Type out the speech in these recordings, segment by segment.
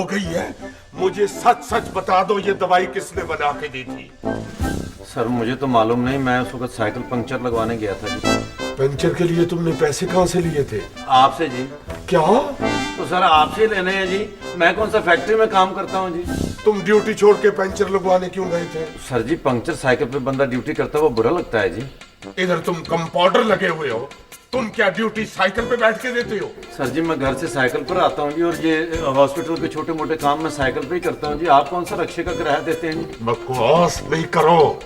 हो गई है? मुझे सच सच बता दो, ये दवाई किसने बना के दी थी? सर मुझे तो मालूम नहीं, मैं उस वक्त साइकिल पंक्चर लगवाने गया था जी। पंचर के लिए तुमने पैसे कहाँ से लिए थे? आपसे जी। क्या? तो सर आपसे लेने हैं जी, मैं कौन सा फैक्ट्री में काम करता हूँ जी। तुम ड्यूटी छोड़ के पंचर लगवाने क्यों गए थे? सर जी पंक्चर साइकिल पे बंदा ड्यूटी करता है वो बुरा लगता है जी। इधर तुम कंपाउंडर लगे हुए हो, तुम क्या ड्यूटी साइकिल पे बैठ के देते हो? सर जी मैं घर से साइकिल पर आता हूँ जी, और ये हॉस्पिटल के छोटे मोटे काम मैं साइकिल पे ही करता हूँ जी। आप कौन सा रक्षे का किराया देते हैं जी? बकवास नहीं करो।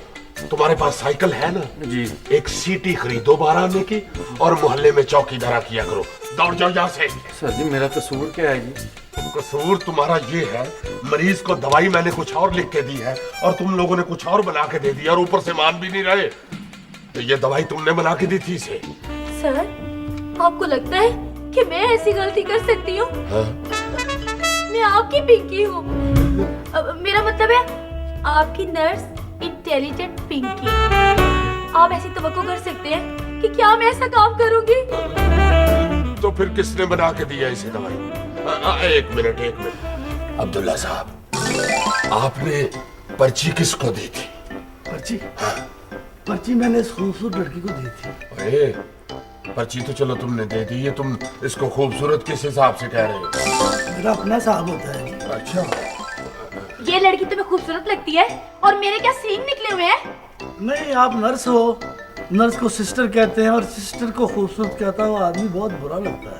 तुम्हारे पास साइकिल है ना जी। एक सीटी खरीदो 12 आने की और मोहल्ले में चौकीदारा किया करो। दौड़ जाओ यहाँ से। सर जी मेरा कसूर क्या है जी? कसूर तुम्हारा ये है, मरीज को दवाई मैंने कुछ और लिख के दी है और तुम लोगों ने कुछ और बना के दे दिया, और ऊपर से मान भी नहीं रहे। तो ये दवाई तुमने बना के दी थी इसे। सर आपको लगता है कि मैं ऐसी गलती कर सकती हूँ? मैं आपकी पिंकी हूँ। मेरा मतलब है आपकी नर्स इंटेलिजेंट पिंकी। आप ऐसी तवक्को कर सकते हैं कि क्या मैं ऐसा काम करूंगी? तो फिर किसने बना के दिया इसे दवाई? एक मिनट अब्दुल्ला साहब, आपने पर्ची किसको दी थी? पर्ची? पर्ची मैंने इस खूबसूरत लड़की को दी थी। अरे पर्ची तो चलो तुमने दे दी, ये तुम इसको खूबसूरत किस हिसाब से कह रहे हो? मेरा अपना साहब होता है जी। अच्छा, ये लड़की तुम्हें खूबसूरत लगती है और मेरे क्या सींग निकले हुए हैं? नहीं, आप नर्स हो, नर्स को सिस्टर कहते हैं और सिस्टर को खूबसूरत कहता हुआ आदमी बहुत बुरा लगता है।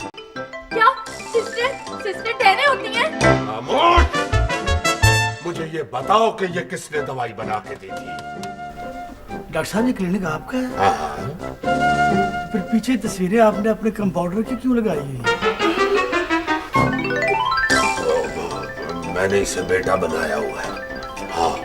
क्या सिस्टर टहने होती हैं? खामोश! मुझे ये बताओ कि ये किसने दवाई बना के दी थी? डॉक्टर साहब ये क्लिनिक आपका है? हाँ। फिर पीछे तस्वीरें आपने अपने कंपाउंडर की क्यों लगाई है? मैंने इसे बेटा बनाया हुआ है। हाँ,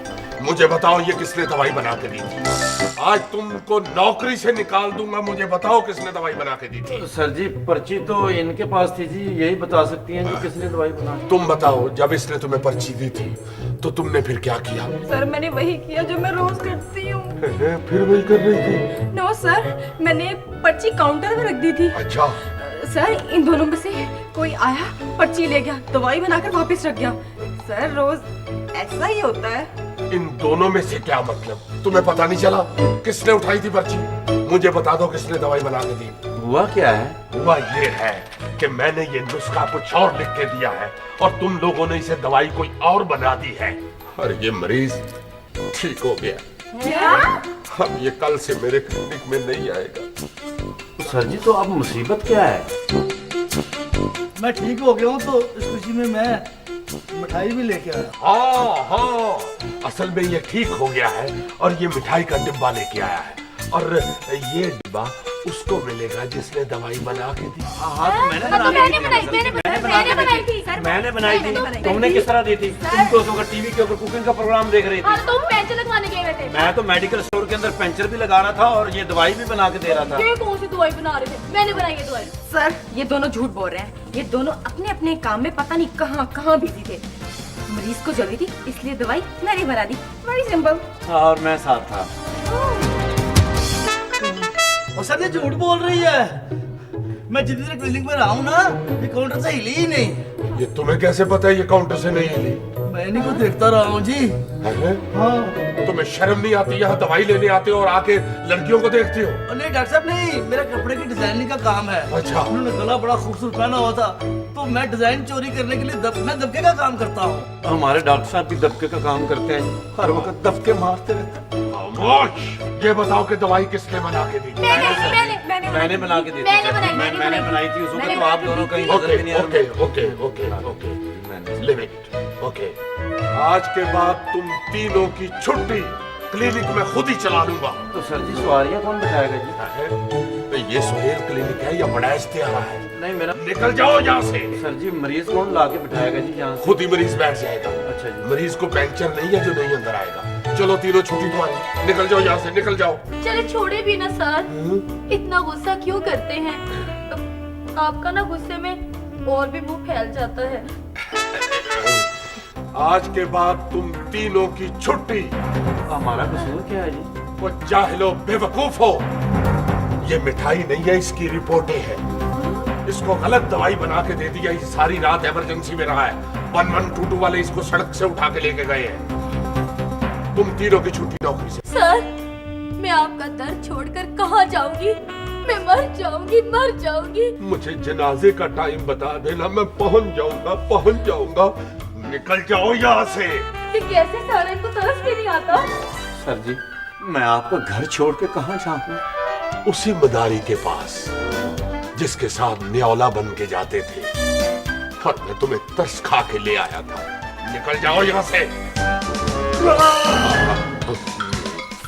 मुझे बताओ ये किसने दवाई बना के दी थी? आज तुमको नौकरी से निकाल दूंगा। मुझे बताओ किसने दवाई बना के दी थी? सर जी पर्ची तो इनके पास थी जी, यही बता सकती हैं जी किसने दवाई बनाई। तुम बताओ, जब इसने तुम्हें पर्ची दी थी तो तुमने फिर क्या किया? सर मैंने वही किया जो मैं रोज करती हूँ। फिर वही कर रही थी? नो सर, मैंने पर्ची काउंटर में रख दी थी। अच्छा। सर इन दोनों में से कोई आया, पर्ची ले गया, दवाई बनाकर वापस रख गया। सर रोज ऐसा ही होता है। इन दोनों में से क्या मतलब? तुम्हें पता नहीं चला किसने उठाई थी पर्ची? मुझे बता दो किसने दवाई बना के दी। हुआ क्या है? हुआ ये है कि मैंने ये नुस्खा कुछ और लिख के दिया है और तुम लोगों ने इसे दवाई कोई और बना दी है, और ये मरीज ठीक हो गया। क्या? अब ये कल से मेरे क्लिनिक में नहीं आएगा। तो सर जी तो अब मुसीबत क्या है? मैं ठीक हो गया हूँ तो इस खुशी में मैं मिठाई भी लेके आया। हाँ, असल में ये ठीक हो गया है और ये मिठाई का डिब्बा लेके आया है, और ये डिब्बा उसको मिलेगा जिसने दवाई बना के दी। हाँ तो मैंने बनाई थी। तुमने किस तरह दी थी? तुम तो उस वक्त टीवी के ऊपर कुकिंग का प्रोग्राम देख रही थी। तुम पेंचर लगवाने गए हुए थे। मैं तो मेडिकल स्टोर के अंदर पेंचर भी लगा रहा था और ये दवाई भी बना के दे रहा था। ये कौन सी दवाई बना रहे थे? मैंने बनाई ये दवाई। सर ये दोनों झूठ बोल रहे हैं। ये दोनों अपने अपने काम में पता नहीं कहाँ बिजी थे। मरीज को जल्दी थी इसलिए दवाई मैंने बना दी। Very simple. हाँ और मैं साथ था। और सर ये झूठ बोल रही है। मैं जितनी देर क्लिनिक में रहा हूँ ना, ये काउंटर से हिली ही नहीं। ये तुम्हें कैसे पता है ये काउंटर से नहीं हिली? मैं इन्हीं को देखता रहा हूँ जी। है? हाँ। तुम्हें शर्म नहीं आती? यहाँ दवाई लेने आते हो और आके लड़कियों को देखते हो? नहीं डॉक्टर साहब नहीं, मेरा कपड़े की डिजाइनिंग का काम है। अच्छा। उन्होंने गला बड़ा खूबसूरत पहना हुआ था तो मैं डिजाइन चोरी करने के लिए मैं दबके का काम करता हूँ। हमारे डॉक्टर साहब भी दबके का काम करते हैं, हर वक्त दबके मारते रहते हैं। खामोश! ये बताओ कि दवाई किसने बना के दी? मैंने बना के दी थी। मैंने बनाई थी उस वक्त, तो आप दोनों कहीं नजर भी नहीं आ रहे। Okay, live it. ओके, आज के बाद तुम तीनों की छुट्टी क्लिनिक में खुद ही चला लूंगा। तो सर जी सवारियाँ कौन बैठाएगा जी? तो ये सुहेल क्लिनिक है या बड़ा इश्तेहारा है? नहीं मेरा। निकल जाओ यहाँ से। सर जी मरीज कौन ला के बिठाएगा जी यहाँ? खुद ही मरीज बैठ जाएगा। अच्छा जी। मरीज को पेंचर नहीं है जो नहीं अंदर आएगा। चलो तीनों छुट्टी तुम्हारी, निकल जाओ यहाँ से, निकल जाओ। चले छोड़े भी ना सर, इतना गुस्सा क्यों करते हैं? आपका ना गुस्से में और भी मुंह फैल जाता है। आज के बाद तुम तीनों की छुट्टी। हमारा कसूर क्या है जी? वो जाहिलो बेवकूफ हो, ये मिठाई नहीं है, इसकी रिपोर्टें हैं। इसको गलत दवाई बना के दे दिया, ये सारी रात इमरजेंसी में रहा है। 1122 वाले इसको सड़क से उठा के लेके गए हैं। तुम तीनों की छुट्टी नौकरी से। सर, मैं आपका दर्द छोड़कर कहाँ जाऊंगी? मैं मर जाऊंगी। मुझे जनाजे का टाइम बता देना, मैं पहुंच जाऊंगा। निकल जाओ यहाँ से। ये कैसे सर, इनको तरस भी नहीं आता? सर जी, मैं आपका घर छोड़ के कहाँ जाऊँ? उसी मदारी के पास जिसके साथ न्योला बन के जाते थे, और मैं तुम्हें तरस खा के ले आया था। निकल जाओ यहाँ से।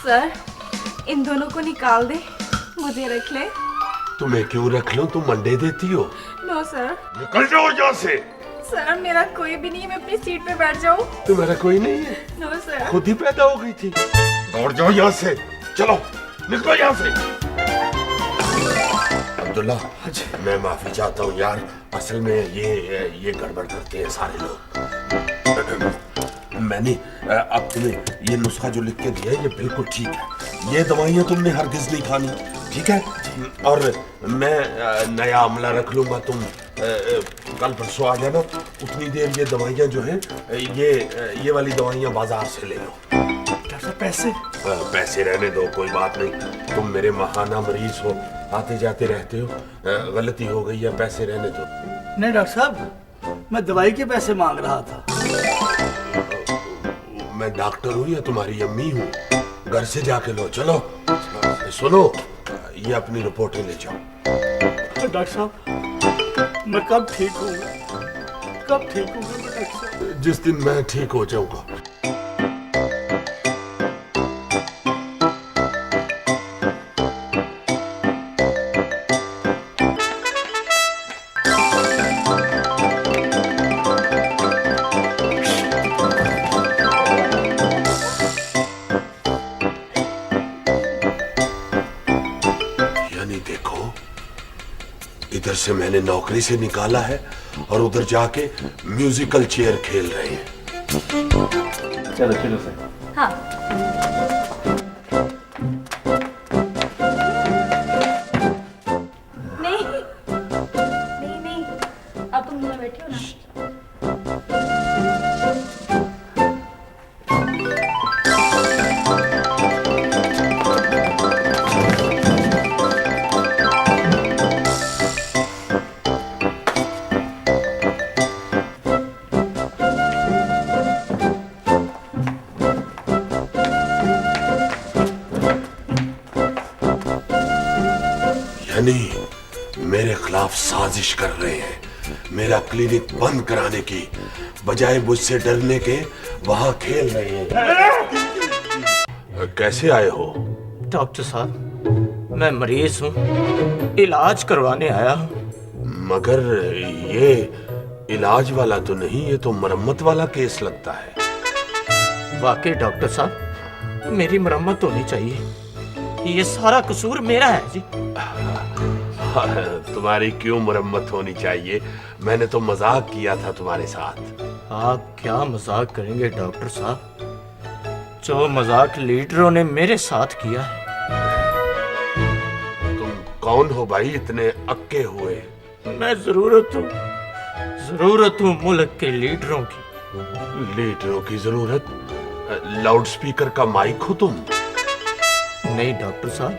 सर, इन दोनों को निकाल दे, मुझे रख ले। तुम्हें क्यों रख लूं? तुम अंडे देती हो। No sir. निकल जाओ यहाँ से। सर, मेरा कोई भी नहीं है, मैं अपनी सीट पे बैठ जाऊं। तुम्हारा कोई नहीं है? No sir. खुद ही पैदा हो गई थी। दौड़ जाओ यहाँ से। चलो निकलो यहाँ से। अब्दुल्ला, मैं माफी चाहता हूँ यार, असल में ये गड़बड़ करते हैं सारे लोग। मैंने अब तुम्हें ये नुस्खा जो लिख के दिया है ये बिल्कुल ठीक है। ये दवाइयाँ तुमने हरगिज नहीं खानी, ठीक है? और मैं नया अमला रख लूंगा। तुम कल परसों आ जाना। उतनी देर ये दवाइयाँ जो हैं, ये वाली दवाइयाँ बाजार से ले लो। डॉक्टर साहब, पैसे? पैसे रहने दो, कोई बात नहीं। तुम मेरे महाना मरीज हो, आते जाते रहते हो। गलती हो गई है, पैसे रहने दो। नहीं डॉक्टर साहब, मैं दवाई के पैसे मांग रहा था। मैं डॉक्टर हूँ या तुम्हारी अम्मी हूँ? घर से जाके लो। चलो सुनो, ये अपनी रिपोर्टें ले जाओ। डॉक्टर साहब, मैं कब ठीक होऊंगा? डॉक्टर साहब? जिस दिन मैं ठीक हो जाऊंगा। इधर से मैंने नौकरी से निकाला है और उधर जाके म्यूजिकल चेयर खेल रहे हैं। चलो सर। हाँ। नहीं, अब तुम यहाँ बैठे हो ना। मेरे खिलाफ साजिश कर रहे हैं। मेरा क्लिनिक बंद कराने की बजाय मुझसे डरने के वहां खेल रहे हैं। कैसे आए हो? डॉक्टर साहब, मैं मरीज हूँ, इलाज करवाने आया हूँ। मगर ये इलाज वाला तो नहीं, ये तो मरम्मत वाला केस लगता है। वाकई डॉक्टर साहब, मेरी मरम्मत होनी चाहिए। ये सारा कसूर मेरा है जी। तुम्हारी क्यों मरम्मत होनी चाहिए? मैंने तो मजाक किया था तुम्हारे साथ। आप क्या मजाक करेंगे डॉक्टर साहब, जो मजाक लीडरों ने मेरे साथ किया है। तुम कौन हो भाई इतने अक्के हुए? मैं जरूरत हूँ मुल्क के लीडरों की। लीडरों की जरूरत? लाउड स्पीकर का माइक हो तुम? नहीं डॉक्टर साहब,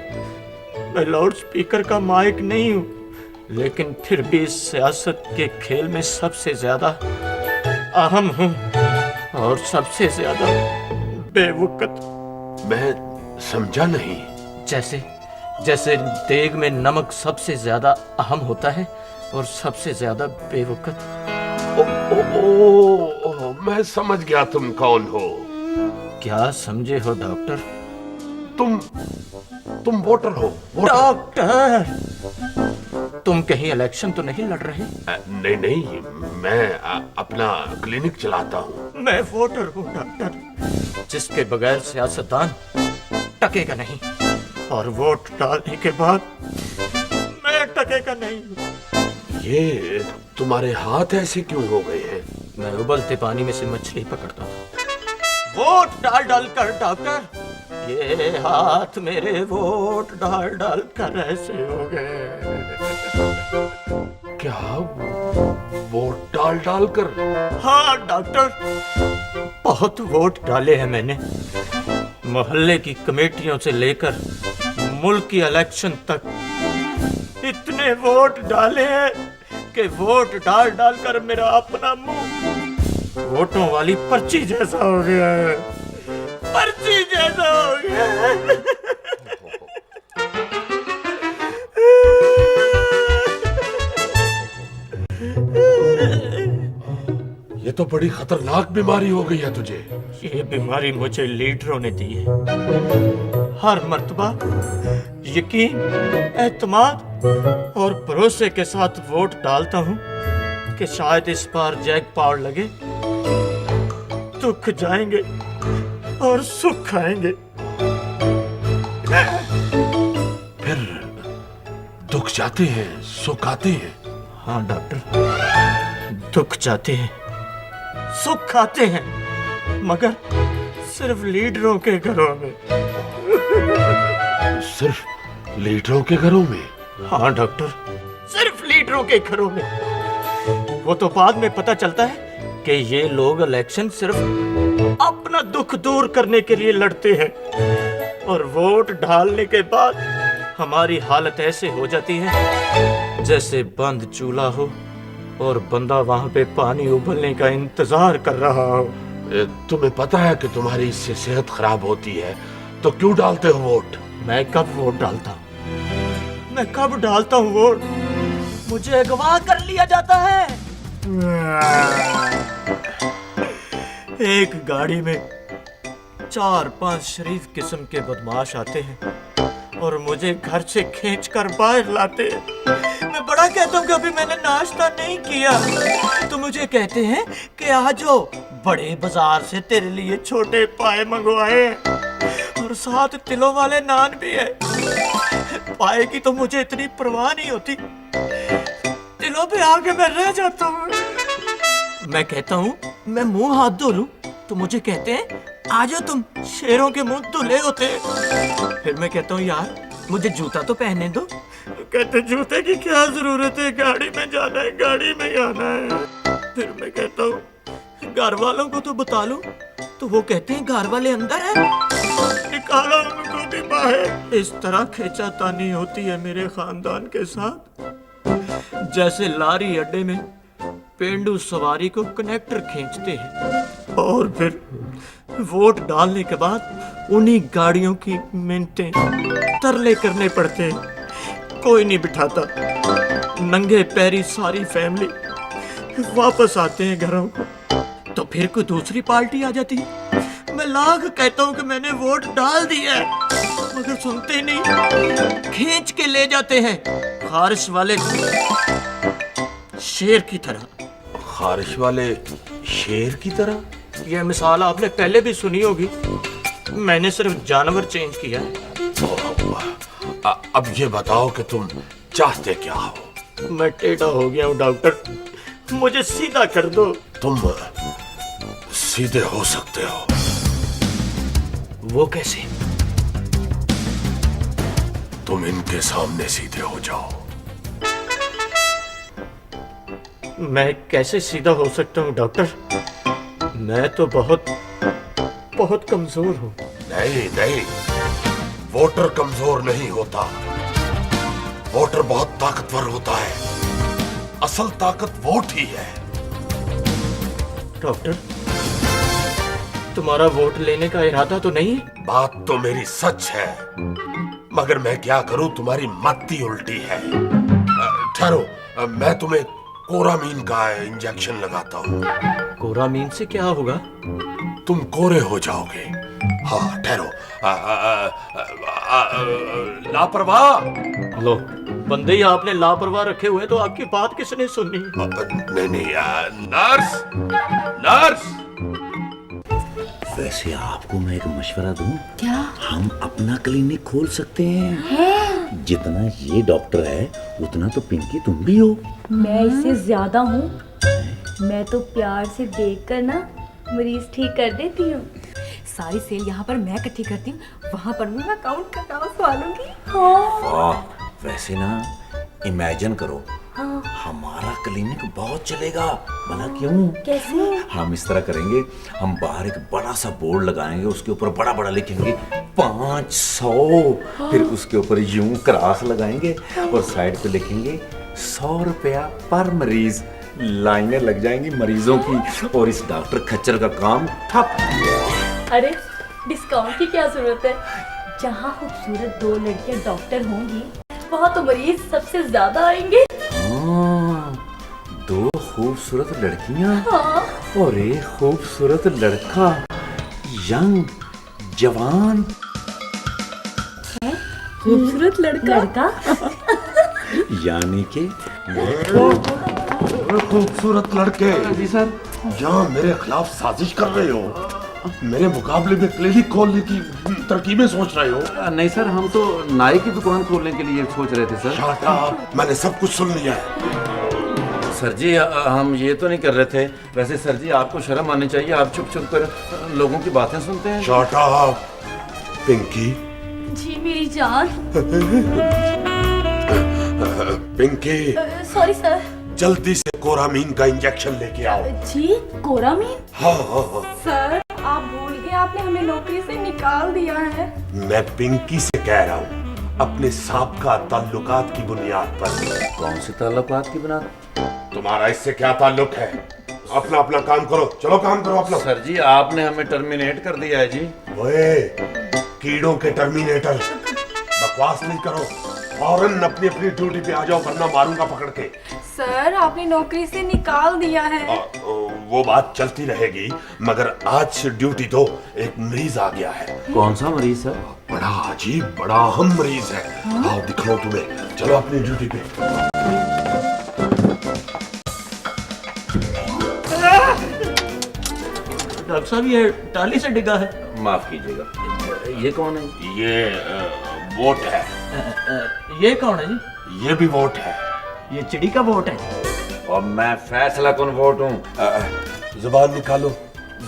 मैं लाउड स्पीकर का माइक नहीं हूँ, लेकिन फिर भी सियासत के खेल में सबसे ज्यादा अहम हूँ और सबसे ज्यादा बेवकत। मैं समझा नहीं। जैसे देग में नमक सबसे ज्यादा अहम होता है और सबसे ज्यादा बेवकत। ओ, मैं समझ गया तुम कौन हो। क्या समझे हो डॉक्टर? तुम वोटर हो। डॉक्टर, तुम कहीं इलेक्शन तो नहीं लड़ रहे? नहीं, मैं अपना क्लिनिक चलाता हूँ। मैं वोटर हूँ डॉक्टर, जिसके बगैर सियासतदान टकेगा नहीं, और वोट डालने के बाद मैं टकेगा नहीं। ये तुम्हारे हाथ ऐसे क्यों हो गए हैं? मैं उबलते पानी में से मछली पकड़ता हूँ। वोट डाल कर डॉक्टर, ये हाथ मेरे वोट डाल कर ऐसे हो गए। क्या वोट डाल डाल कर? हाँ डॉक्टर, बहुत वोट डाले हैं मैंने। मोहल्ले की कमेटियों से लेकर मुल्क की इलेक्शन तक इतने वोट डाले हैं कि वोट डाल डाल कर मेरा अपना मुंह वोटों वाली पर्ची जैसा हो गया है। पर्ची जैसा हो गया है। ये तो बड़ी खतरनाक बीमारी हो गई है तुझे। ये बीमारी मुझे लीडरों ने दी है। हर मर्तबा यकीन, एतमाद और भरोसे के साथ वोट डालता हूँ कि शायद इस बार जैकपॉट लगे, दुख जाएंगे और सुख आएंगे। फिर दुख जाते हैं, सुख आते हैं। हाँ डॉक्टर, दुख जाते हैं, सुख आते हैं, मगर सिर्फ लीडरों के घरों में। सिर्फ लीडरों के घरों में? हाँ डॉक्टर, सिर्फ लीडरों के घरों में। वो तो बाद में पता चलता है कि ये लोग इलेक्शन सिर्फ अपना दुख दूर करने के लिए लड़ते हैं, और वोट डालने के बाद हमारी हालत ऐसे हो जाती है जैसे बंद चूल्हा हो और बंदा वहां पे पानी उबलने का इंतजार कर रहा हो। तुम्हें पता है कि तुम्हारी इससे सेहत खराब होती है, तो क्यों डालते हो वोट? मैं कब वोट डालता हूँ? मैं कब डालता हूँ वोट? मुझे अगवा कर लिया जाता है। एक गाड़ी में 4-5 शरीफ किस्म के बदमाश आते हैं और मुझे घर से खींचकर बाहर लाते हैं। मैं बड़ा कहता हूँ कि अभी मैंने नाश्ता नहीं किया, तो मुझे कहते हैं कि आज जो बड़े बाजार से तेरे लिए छोटे पाए मंगवाए हैं और साथ तिलों वाले नान भी है। पाए की तो मुझे इतनी परवाह नहीं होती, तिलों पे आके मैं रह जाता हूँ। मैं कहता हूँ मैं मुंह हाथ धो लूं, तो मुझे कहते हैं आजो तुम शेरों के मुंह धुले होते। फिर मैं कहता हूँ यार मुझे जूता तो पहनने दो। कहते जूते की क्या जरूरत है, गाड़ी में जाना है, गाड़ी में ही आना है। फिर मैं कहता हूँ घर वालों को तो बता लूं, तो वो कहते हैं घर वाले अंदर है, निकालो उनको भी बाहर। इस तरह खींचातानी होती है मेरे खानदान के साथ, जैसे लारी अड्डे में पेंडू सवारी को कनेक्टर खींचते हैं, और फिर वोट डालने के बाद उन्हीं गाड़ियों की मिन्नतें तरले करने पड़ते हैं। कोई नहीं बिठाता, नंगे पैरी सारी फैमिली वापस आते हैं घरों को, तो फिर कोई दूसरी पार्टी आ जाती है। मैं लाख कहता हूँ कि मैंने वोट डाल दिया है, मगर सुनते नहीं, खींच के ले जाते हैं खारिश वाले शेर की तरह। खारिश वाले शेर की तरह? यह मिसाल आपने पहले भी सुनी होगी, मैंने सिर्फ जानवर चेंज किया है। अब ये बताओ कि तुम चाहते क्या हो? मैं टेढ़ा हो गया हूँ डॉक्टर, मुझे सीधा कर दो। तुम सीधे हो सकते हो। वो कैसे? तुम इनके सामने सीधे हो जाओ। मैं कैसे सीधा हो सकता हूँ डॉक्टर? मैं तो बहुत बहुत कमजोर हूँ। नहीं नहीं, वोटर कमजोर नहीं होता, वोटर बहुत ताकतवर होता है। असल ताकत वोट ही है। डॉक्टर, तुम्हारा वोट लेने का इरादा तो नहीं है? बात तो मेरी सच है, मगर मैं क्या करूं, तुम्हारी मत्ती उल्टी है। ठहरो, मैं तुम्हें कोरामीन का इंजेक्शन लगाता हूँ। कोरामीन से क्या होगा? तुम कोरे हो जाओगे। हाँ ठहरो। लापरवाह। लो, बंदे ही आपने लापरवाह रखे हुए, तो आपकी बात किसने सुननी? नहीं नहीं, नर्स नर्स। वैसे आपको मैं एक मशवरा दूं? क्या? हम अपना क्लिनिक खोल सकते हैं। जितना ये डॉक्टर है उतना तो पिंकी तुम भी हो। मैं इससे ज्यादा हूँ। मैं तो प्यार से देखकर ना मरीज ठीक कर देती हूँ। सारी सेल यहाँ पर मैं इकट्ठी करती हूँ, वहाँ पर मैं काउंट करना संभालूंगी। हाँ। वाह, वैसे ना इमेजिन करो, हाँ। हमारा हमारा क्लिनिक बहुत चलेगा। भला क्यों? कैसे? हम इस तरह करेंगे, हम बाहर एक बड़ा सा बोर्ड लगाएंगे, उसके ऊपर बड़ा बड़ा लिखेंगे 500, फिर उसके ऊपर यूं क्रॉस लगाएंगे और साइड पे लिखेंगे 100 रुपया पर मरीज। लाइनें लग जाएंगी मरीजों की और इस डॉक्टर खच्चर का काम ठप। अरे डिस्काउंट की क्या जरूरत है? जहाँ खूबसूरत 2 लड़कियां डॉक्टर होंगी वहाँ तो मरीज सबसे ज्यादा आएंगे। हाँ, 2 खूबसूरत लड़कियां हाँ। और एक खूबसूरत लड़का, यंग जवान। खूबसूरत लड़का यानी कि खूबसूरत लड़के जी सर। यहाँ मेरे खिलाफ साजिश कर रहे हो, मेरे मुकाबले में क्लिनिक खोलने की तरकीबें सोच रहे हो। नहीं सर, हम तो नाई की दुकान खोलने के लिए सोच रहे थे सर। Shut up, मैंने सब कुछ सुन लिया है। सर जी हम ये तो नहीं कर रहे थे। वैसे सर जी आपको शर्म आनी चाहिए, आप चुप चुप कर लोगों की बातें सुनते हैं। Shut up, Pinky. जी मेरी जान। Pinky, sorry sir. जल्दी से कोरामीन का इंजेक्शन लेके आओ। जी कोरामीन? हाँ हाँ हाँ। सर आप भूल गए, आपने हमें नौकरी से निकाल दिया है। मैं पिंकी से कह रहा हूँ, अपने साबका ताल्लुकात की बुनियाद पर। कौन से ताल्लुकात की बुनियाद? तुम्हारा इससे क्या ताल्लुक है? अपना अपना काम करो, चलो काम करो अपना। सर जी आपने हमें टर्मिनेट कर दिया है जी। ओए, कीड़ों के टर्मिनेटर, बकवास नहीं करो, फौरन अपनी अपनी ड्यूटी पे आ जाओ वरना मारूंगा पकड़ के। सर आपने नौकरी से निकाल दिया है। वो बात चलती रहेगी, मगर आज से ड्यूटी तो एक मरीज आ गया है। कौन सा मरीज सर? बड़ा अजीब, बड़ा अहम मरीज है। आओ दिखाओ तुम्हें, चलो अपनी ड्यूटी पे। डॉक्टर साहब ये टाली से डिगा है। माफ कीजिएगा, ये कौन है? ये वोट है। ये कौन है जी? ये भी वोट है। ये चिड़ी का वोट है। और मैं फैसला कौन वोट हूँ। जुबान निकालो।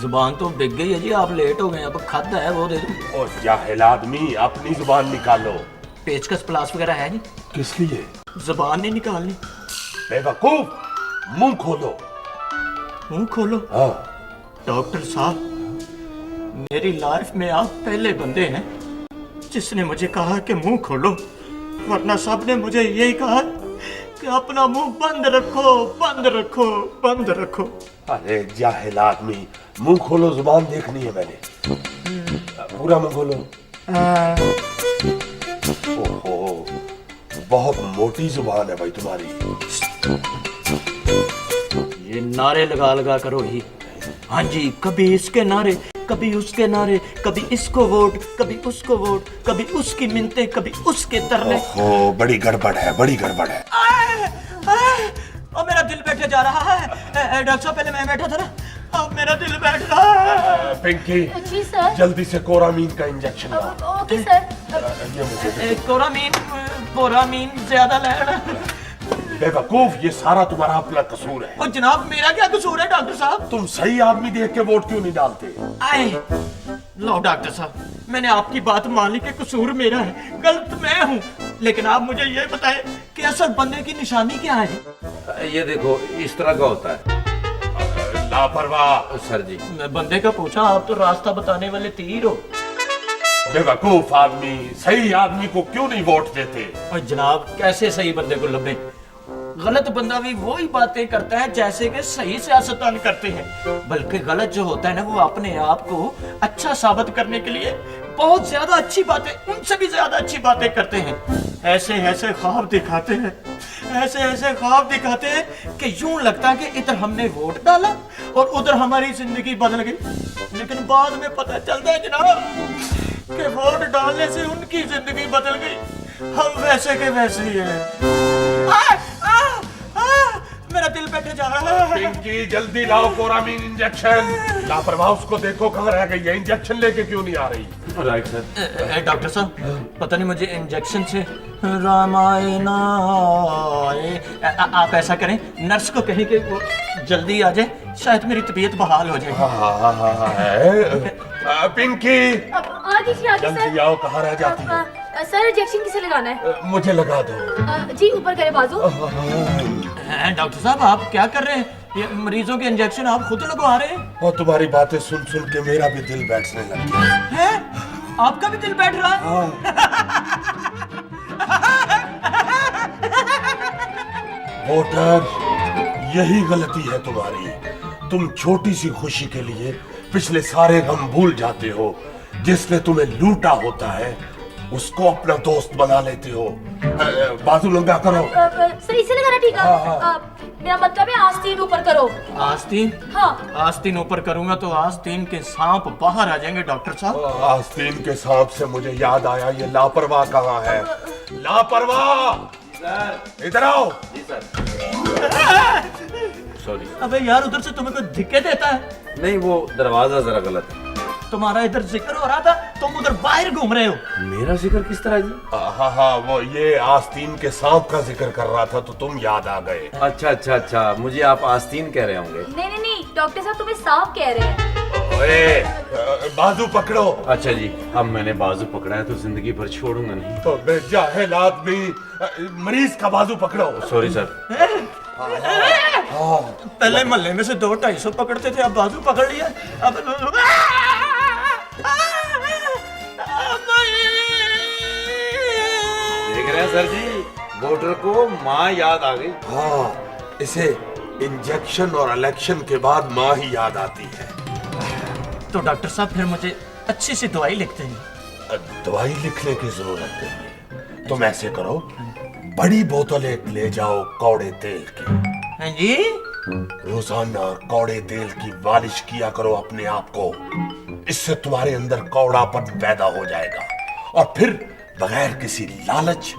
जुबान तो बिक गई है जी, आप लेट हो गए। अब खादा है वो दे दो। और जाहिल आदमी, अपनी जुबान निकालो। पेचकस प्लास वगैरह है जी? किस लिए? जुबान नहीं निकालनी। बेवकूफ, मुंह खोलो। मुंह खोलो? हाँ। डॉक्टर साहब, मेरी लाइफ में आप पहले बंदे हैं जिसने मुझे कहा कि मुंह खोलो, वरना सबने मुझे यही कहा कि अपना मुंह बंद रखो, बंद रखो, बंद रखो। अरे जाहिल आदमी, मुंह खोलो, जुबान देखनी है मैंने। पूरा मुंह खोलो। ओहो, बहुत मोटी जुबान है भाई तुम्हारी। ये नारे लगा लगा करो ही। हाँ जी, कभी इसके नारे, कभी उसके नारे, कभी इसको वोट, कभी उसको वोट, कभी उसकी मिन्नतें, कभी उसके तरले। ओहो, बड़ी गड़बड़ है, बड़ी गड़बड़ है। अब मेरा दिल बैठे जा रहा है। डॉक्टर साहब पहले मैं बैठा था ना, अब मेरा दिल बैठ रहा है। पिंकी, जी सर। जल्दी से कोरामीन का इंजेक्शन लाओ। Okay sir. ये मुझे दे। कोरामीन ज्यादा लेना। बेवकूफ, ये सारा तुम्हारा अपना कसूर है। और जनाब मेरा क्या कसूर है डॉक्टर साहब? तुम सही आदमी देख के वोट क्यों नहीं डालते? आए लो डॉक्टर साहब, मैंने आपकी बात मान ली कि कसूर मेरा है, गलत मैं हूँ, लेकिन आप मुझे ये बताएं कि असल बंदे की निशानी क्या है? ये देखो इस तरह का होता है। लापरवाह। सर जी मैं बंदे का पूछा, आप तो रास्ता बताने वाले तीर हो। बेवकूफ आदमी, सही आदमी को क्यों नहीं वोट देते? और जनाब कैसे सही बंदे को लभे? गलत बंदा भी वही बातें करता है जैसे कि सही सियासतदान करते हैं, बल्कि गलत जो होता है ना, वो अपने आप को अच्छा साबित करने के लिए बहुत ज्यादा अच्छी बातें, उनसे भी ज्यादा अच्छी बातें करते हैं। ऐसे ऐसे ख्वाब दिखाते हैं, ऐसे ऐसे ख्वाब दिखाते हैं कि यूं लगता है कि इधर हमने वोट डाला और उधर हमारी जिंदगी बदल गई। लेकिन बाद में पता चलता है जनाब कि वोट डालने से उनकी जिंदगी बदल गई, हम वैसे के वैसे ही हैं। मेरा दिल बैठे जा रहा है। पिंकी, जल्दी लाओ कोरामीन इंजेक्शन। लापरवाह, उसको देखो कहाँ रह गई है, इंजेक्शन लेके क्यों नहीं आ रही? Right sir. डॉक्टर साहब पता नहीं मुझे इंजेक्शन से रामायण आए। आप ऐसा करें, नर्स को कहें कि वो जल्दी आ जाए, शायद मेरी तबीयत बहाल हो जाए। पिंकी, अब आ दीजिए आगे जल्दी सर। आओ, कहाँ रह जाती हो? सर इंजेक्शन किसे लगाना है? मुझे लगा दो। जी ऊपर करे बाजू। डॉक्टर साहब आप क्या कर रहे हैं? ये मरीजों के इंजेक्शन आप खुद लगवा रहे हैं? और तुम्हारी बातें सुन सुन के मेरा भी दिल बैठने लग गया है? आपका भी दिल बैठ रहा है? वोटर, यही गलती है तुम्हारी। तुम छोटी सी खुशी के लिए पिछले सारे गम भूल जाते हो। जिसने तुम्हें लूटा होता है उसको अपना दोस्त बना लेते हो। बाजू लंबा करो। सर इसे लगाना ठीक है। मेरा मतलब है आस्तीन ऊपर करो। आस्तीन? हाँ। आस्तीन ऊपर करूंगा तो आस्तीन के सांप बाहर आ जाएंगे डॉक्टर साहब। आस्तीन के सांप से मुझे याद आया, ये लापरवाह कहाँ है? लापरवाह, इधर आओ। सॉरी। अबे यार उधर से तुम्हें कोई धिक्के देता है? नहीं, वो दरवाजा जरा गलत है। तुम्हारा इधर जिक्र हो रहा था, तुम उधर बाहर घूम रहे हो। मेरा जिक्र किस तरह जी? हाँ हाँ, वो ये आस्तीन के सांप का जिक्र कर रहा था तो तुम याद आ गए। अच्छा अच्छा अच्छा, मुझे आप आस्तीन कह रहे होंगे। नहीं डॉक्टर साहब तुम्हें सांप कह रहे हैं। ओए, बाजू पकड़ो। अच्छा जी, अब मैंने बाजू पकड़ा है तो जिंदगी भर छोड़ूंगा नहीं। तो बेजाहिल आदमी, मरीज का बाजू पकड़ो। Sorry sir. पहले मोहल्ले में से 200-250 पकड़ते थे, अब बाजू पकड़ लिया। अब देख रहे हैं सर जी, वोटर को माँ याद आ गई। हाँ, इसे इंजेक्शन और इलेक्शन के बाद माँ ही याद आती है। तो डॉक्टर साहब फिर मुझे अच्छी सी दवाई लिखते हैं। दवाई लिखने की जरूरत नहीं। तुम ऐसे करो, बड़ी बोतल एक ले जाओ कौड़े तेल की। हैं जी? रोजाना कौड़े तेल की मालिश किया करो अपने आप को। इससे तुम्हारे अंदर कौड़ापन पैदा हो जाएगा और फिर बगैर किसी लालच,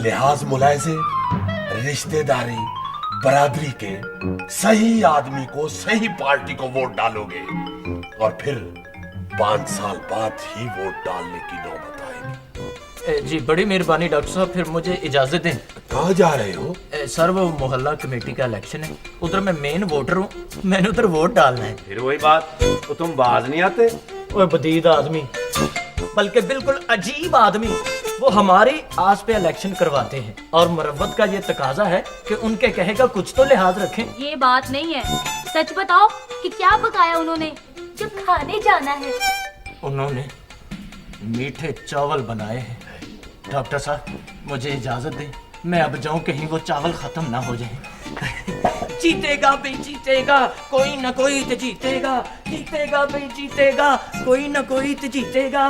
लिहाज मुलायजे, रिश्तेदारी, बरादरी के सही आदमी को, सही पार्टी को वोट डालोगे और फिर 5 साल बाद ही वोट डालने की नौबत आएगी। जी बड़ी मेहरबानी डॉक्टर साहब, फिर मुझे इजाजत दें। कहाँ जा रहे हो? सर वो मोहल्ला कमेटी का इलेक्शन है, उधर मैं मेन वोटर हूँ, मैंने उधर वोट डालना है। फिर वही बात, तो तुम बाज नहीं आते? ओए बदीद आदमी, बल्कि बिल्कुल अजीब आदमी, वो हमारी आस पे इलेक्शन करवाते हैं और मुरव्वत का ये तकाजा है कि उनके कहेगा कुछ तो लिहाज रखें। ये बात नहीं है, सच बताओ कि क्या पकाया उन्होंने जब खाने जाना है? उन्होंने मीठे चावल बनाए हैं। डॉक्टर साहब मुझे इजाजत दें, मैं अब जाऊं, कहीं वो चावल खत्म ना हो जाए। जीतेगा भाई जीतेगा, कोई ना कोई तो जीतेगा, जीतेगा भाई जीतेगा, कोई ना कोई तो जीतेगा।